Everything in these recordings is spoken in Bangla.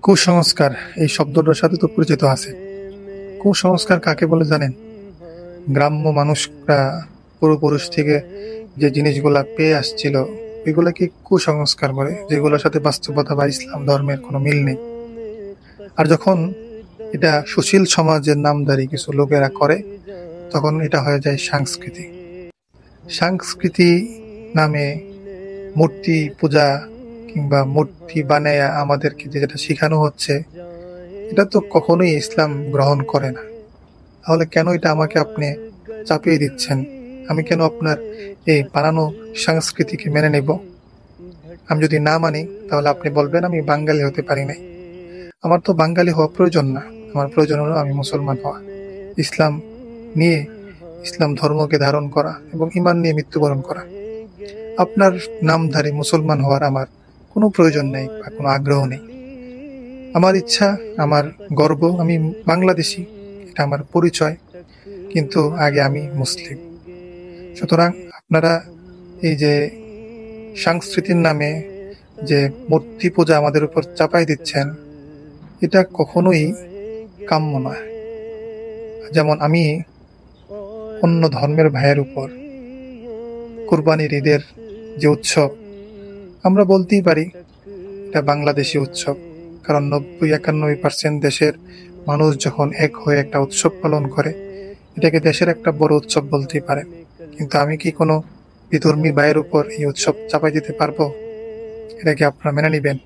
কুসংস্কার এই শব্দটার সাথে তো পরিচিত আছে। কুসংস্কার কাকে বলে জানেন? গ্রাম্য মানুষরা পূর্বপুরুষ থেকে যে জিনিসগুলা পেয়ে আসছিল এগুলাকে কুসংস্কার বলে, যেগুলোর সাথে বাস্তবতা বা ইসলাম ধর্মের কোনো মিল নেই। আর যখন এটা সুশীল সমাজের নামধারী কিছু লোকেরা করে, তখন এটা হয়ে যায় সংস্কৃতি। সংস্কৃতি নামে মূর্তি পূজা কিংবা মূর্তি বানায়া আমাদেরকে যেটা শেখানো হচ্ছে, এটা তো কখনোই ইসলাম গ্রহণ করে না। তাহলে কেন এটা আমাকে আপনি চাপিয়ে দিচ্ছেন? আমি কেন আপনার এই বানানো সংস্কৃতিকে মেনে নেব? আমি যদি না মানি তাহলে আপনি বলবেন আমি বাঙালি হতে পারি নাই। আমার তো বাঙালি হওয়া প্রয়োজন না। আমার প্রয়োজন হলো আমি মুসলমান হওয়া, ইসলাম নিয়ে, ইসলাম ধর্মকে ধারণ করা এবং ঈমান নিয়ে মৃত্যুবরণ করা। আপনার নামধারী মুসলমান হওয়ার আমার কোনো প্রয়োজন নেই বা কোনো আগ্রহ নেই। আমার ইচ্ছা, আমার গর্ব, আমি বাংলাদেশি, এটা আমার পরিচয়, কিন্তু আগে আমি মুসলিম। সুতরাং আপনারা এই যে সংস্কৃতির নামে যে মূর্তি পূজা আমাদের উপর চাপাই দিচ্ছেন, এটা কখনোই কাম্য নয়। যেমন আমি অন্য ধর্মের ভাইয়ের উপর কুরবানির ঈদের যে উৎসব, আমরা বলতেই পারি এটা বাংলাদেশি উৎসব, কারণ ৯০-৯১% দেশের মানুষ যখন এক হয়ে একটা উৎসব পালন করে, এটাকে দেশের একটা বড় উৎসব বলতেই পারে। কিন্তু আমি কি কোনো বিধর্মী ভাইয়ের উপর এই উৎসব চাপাই দিতে পারবো? এটা কি আপনারা মেনে নিবেন?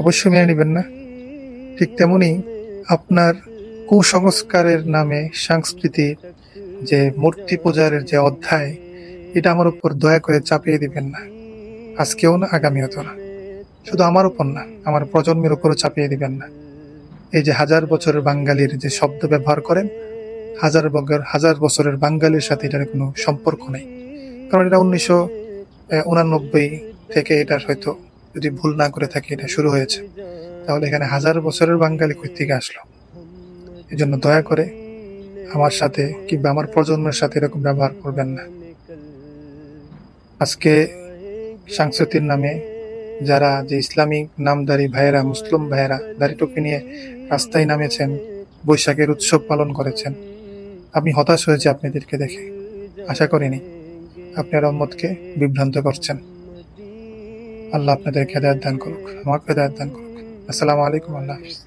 অবশ্যই মেনে নিবেন না। ঠিক তেমনি আপনার কুসংস্কারের নামে সংস্কৃতি, যে মূর্তি পূজারের যে অধ্যায়, এটা আমার উপর দয়া করে চাপিয়ে দিবেন না। আজকেও না, আগামীও না। শুধু আমার উপর না, আমার প্রজন্মের উপরও চাপিয়ে দিবেন না। এই যে ১০০০ বছরের বাঙালির যে শব্দ ব্যবহার করেন, ১০০০ বছরের বাঙালির সাথে এটার কোনো সম্পর্ক নেই। কারণ এটা ১৯৮৯ থেকে এটার হয়তো, যদি ভুল না করে থাকি, এটা শুরু হয়েছে। তাহলে এখানে ১০০০ বছরের বাঙালি কই থেকে আসলো? এই জন্য দয়া করে আমার সাথে কিংবা আমার প্রজন্মের সাথে এরকম ব্যবহার করবেন না। আজকে সংস্কৃতির নামে যারা যে ইসলামিক নামধারী ভাইয়েরা, মুসলিম ভাইয়েরা দাড়ি টুপি নিয়ে রাস্তায় নামেছেন, বৈশাখের উৎসব পালন করেছেন, আমি হতাশ হয়েছি আপনাদেরকে দেখে। আশা করিনি। আপনারা উম্মতকে বিভ্রান্ত করছেন। আল্লাহ আপনাদেরকে হেদায়েত দান করুক, আমাকে হেদায়েত দান করুক। আসসালামু আলাইকুম। আল্লাহ হাফেজ।